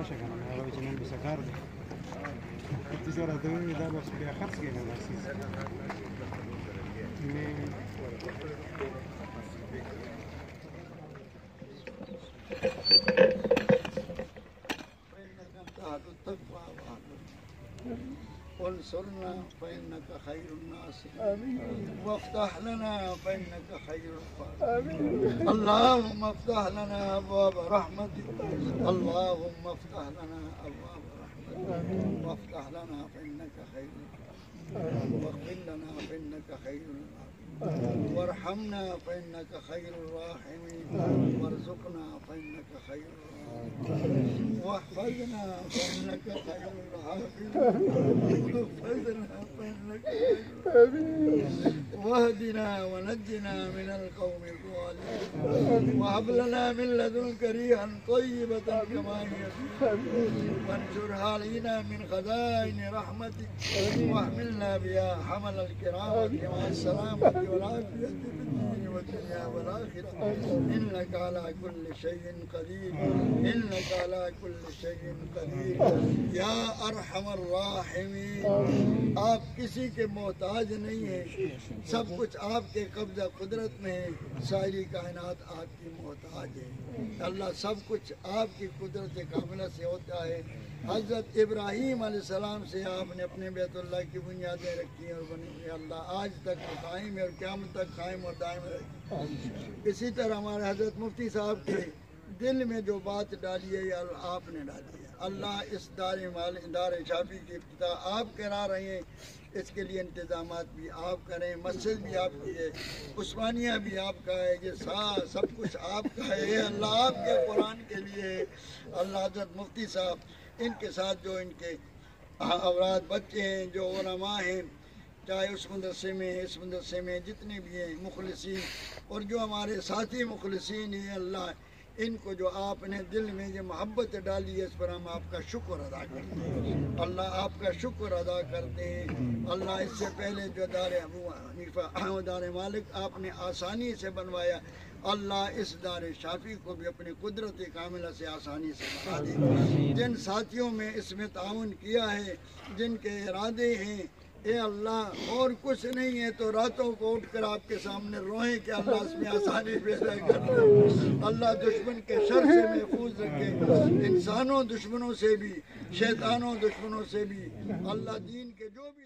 ماشي كان انا لو جنين بسكار دي التجارة دوي ده بس بيا خرج كده بس وانصرنا فإنك خير الناصرين وافتح لنا فإنك خير الفاتحين اللهم افتح لنا أبواب رحمتك اللهم افتح لنا أبواب رحمتك وافتح لنا فإنك خير واغفر لنا فإنك خير وارحمنا فإنك خير الراحمين وارزقنا فإنك خير الراحمين واحفظنا فإنك خير الحافظين واحفظنا فإنك خير واهدنا ونجنا من القوم الظالمين وهب لنا من لدنك ريحا طيبة كما هي وانشرها علينا من خزائن رحمتك واحملنا بها حمل الكرامة مع السلامة والعافية في الدين والدنيا والآخرة إنك على كل شيء قدير إنك على كل شيء قدير या अरहमर राहिमीन। आप किसी के मोहताज नहीं हैं, सब कुछ आपके कब्जा कुदरत में है, सारी कायनात आपकी मोहताज है। अल्लाह सब कुछ आपकी कुदरत कामिला से होता है। हज़रत इब्राहीम अलैहिस्सलाम से आपने अपने बैतुल्लाह की बुनियादें रखी और बनी हुई अल्लाह आज तक कायम है और क़यामत तक कायम और दायम रहेगी। इसी तरह हमारे हज़रत मुफ्ती साहब के दिल में जो बात डाली है आपने डाली है। अल्लाह इस दारे शाफी की इब्तिदा आप करा रहे हैं, इसके लिए इंतज़ामात भी आप करें, मस्जिद भी आपकी है, उस्मानिया भी आपका है, ये सब कुछ आपका है। अल्लाह आपके कुरान के लिए अल्लाह हज़रत मुफ्ती साहब इनके साथ जो इनके औलाद बच्चे हैं, जो उलमा हैं, चाहे उस मदरसे में इस मदरसे में जितने भी हैं मुखलिसीन और जो हमारे साथी मुखलिसीन हैं, अल्लाह इनको जो आपने दिल में ये मोहब्बत डाली है इस पर हम आपका शुक्र अदा करते हैं। अल्लाह आपका शुक्र अदा करते हैं। अल्लाह इससे पहले जो दारे अबू हनीफा दारे मालिक आपने आसानी से बनवाया, अल्लाह इस दारे शाफी को भी अपनी कुदरत कामिला से आसानी से बना दे। जिन साथियों में इसमें ताउन किया है, जिनके इरादे हैं, ए अल्लाह और कुछ नहीं है तो रातों को उठकर आपके सामने रोएं कि अल्लाह इसमें आसानी पैदा कर दे। अल्लाह दुश्मन के शर से महफूज रखे, इंसानों दुश्मनों से भी, शैतानों दुश्मनों से भी। अल्लाह दीन के जो भी